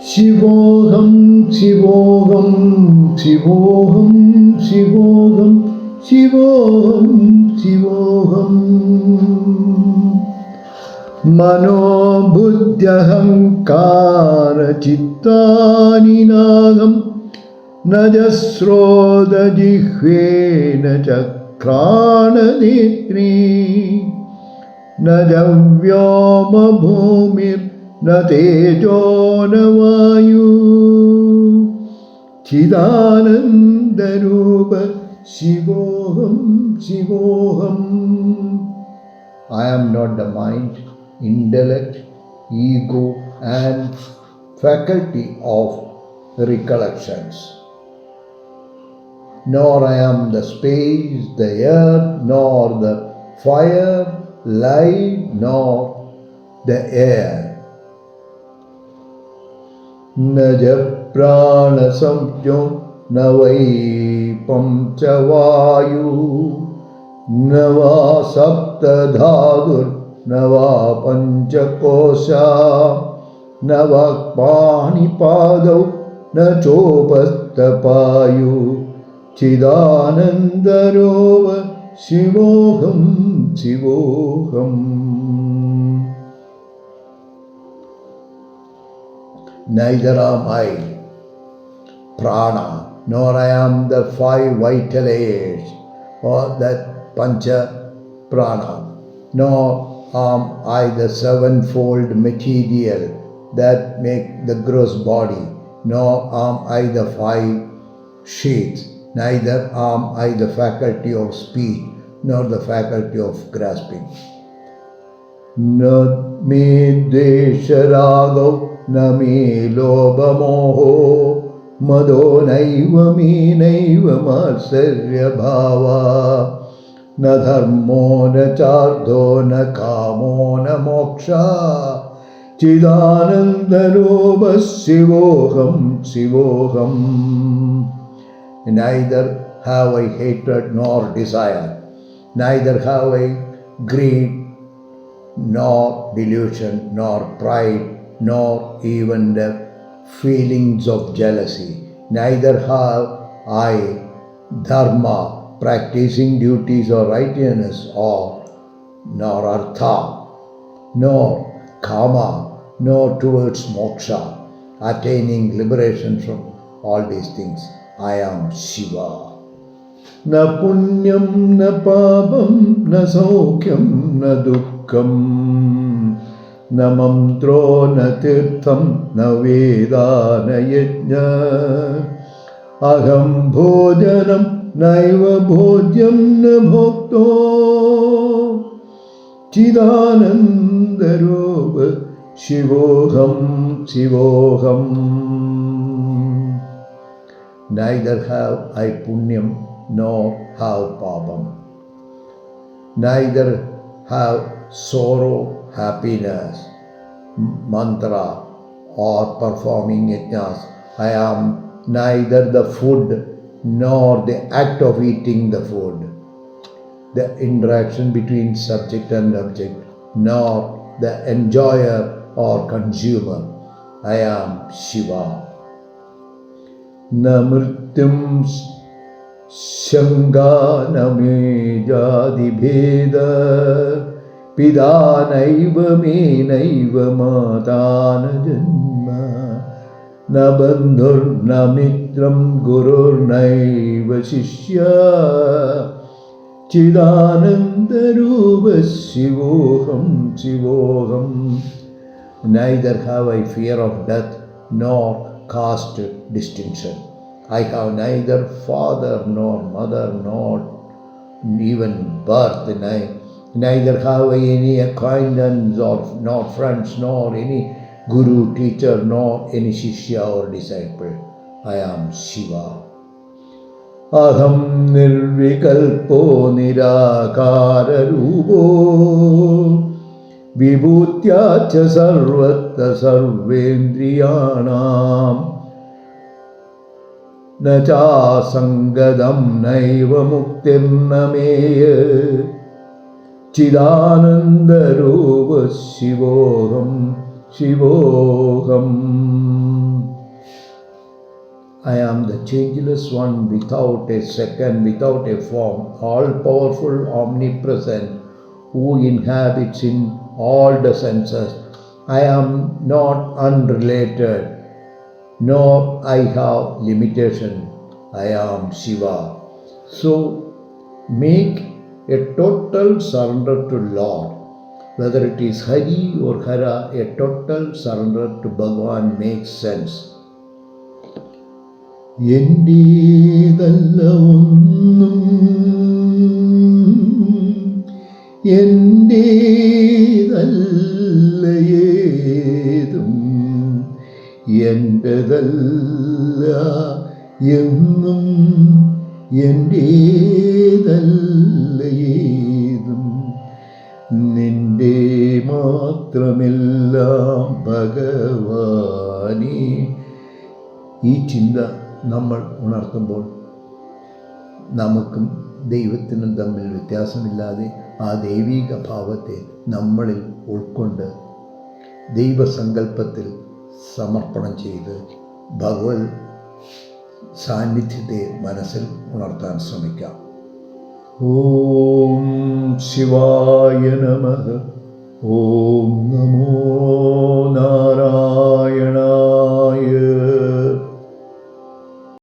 ശിവോഹം ശിവോഹം ശിവോഹം ശിവോഹം ശിവോഹം ശിവോഹം മനോബുദ്ധ്യഹങ്കാരചിത്താനി നാഗം നജസ്രോതജിഹ്വേന ചക്രാണനേത്രേ നജവ്യോമഭൂമിർ ന തേജോ ന വായു ചിദാനന്ദരൂപ ശിവോഹം ശിവോഹം. I am not the mind, intellect, ego and faculty of recollections. Nor I am the space, the earth, nor the fire, light, nor the air. Naja prana samjno navaipam chavayu nava saptadhadur nava panchakosha nava panipadau nachopastapayu chidanandarova shivoham shivoham. Neither am I prana, nor I am the five vital airs or that pancha prana, nor am I the sevenfold material that make the gross body, nor am I the five sheaths, neither am I the faculty of speech, nor the faculty of grasping. Na me dvesha ragau na me lobha moho mado naiva me naiva matsarya bhava na dharmo na chardho na kamo na moksha chidanandaropa shivoham shivoham. Neither have I hatred nor desire, neither have I greed nor delusion nor pride nor even the feelings of jealousy, neither have I dharma, practicing duties or righteousness, or nor artha, nor kama, nor towards moksha, attaining liberation from all these things. I am Shiva. Na punyam na papam na saukyam na dukkham na mantro na tirtham na veda na yajna aham bhojanam naiva bhodyam na bhokto chidanandaropa shivoham shivoham. Neither have I punyam nor have papam, neither have sorrow, happiness, mantra or performing yajnas. I am neither the food nor the act of eating the food, the interaction between subject and object, nor the enjoyer or consumer. I am Shiva. Na mrityum shanga na me jadi bheda pida naiva me naiva mata na janma na bandhur na mitram gurur naiva shishya chidanandarupa shivoham shivoham. Neither have I fear of death nor caste distinction. I have neither father nor mother nor even birth. Neither have I any acquaintance or nor friends nor any guru, teacher nor any shishya or disciple. I am Shiva. Aham nirvikalpo nirakara rupo vibhutyacha sarvatra sarvendriyanam na cha sangadam naiva muktir nameya chidanandaropa shivoham shivoham. I am the changeless one without a second, without a form, all powerful, omnipresent, who inhabits in all the senses. I am not unrelated, nor I have limitation. I am Shiva. So make a total surrender to Lord. Whether it is Hari or Hara, a total surrender to Bhagavan makes sense. എന്റേതല്ല ഒന്നും, എന്റേതല്ല ഏതും, എന്റേതല്ല എന്നും, എന്റേതല്ല ഏതും, നിന്റെ മാത്രമെല്ലാം ഭഗവാനേ. ഈ ചിന്ത നമ്മൾ ഉണർത്തുമ്പോൾ നമുക്കും ദൈവത്തിനും തമ്മിൽ വ്യത്യാസമില്ലാതെ ആ ദൈവീക ഭാവത്തെ നമ്മളിൽ ഉൾക്കൊണ്ട് ദൈവസങ്കല്പത്തിൽ സമർപ്പണം ചെയ്ത് ഭഗവത് സാന്നിധ്യത്തെ മനസ്സിൽ ഉണർത്താൻ ശ്രമിക്കാം. ഓം ശിവായ നമഃ. ഓം നമോ നാരായണായ.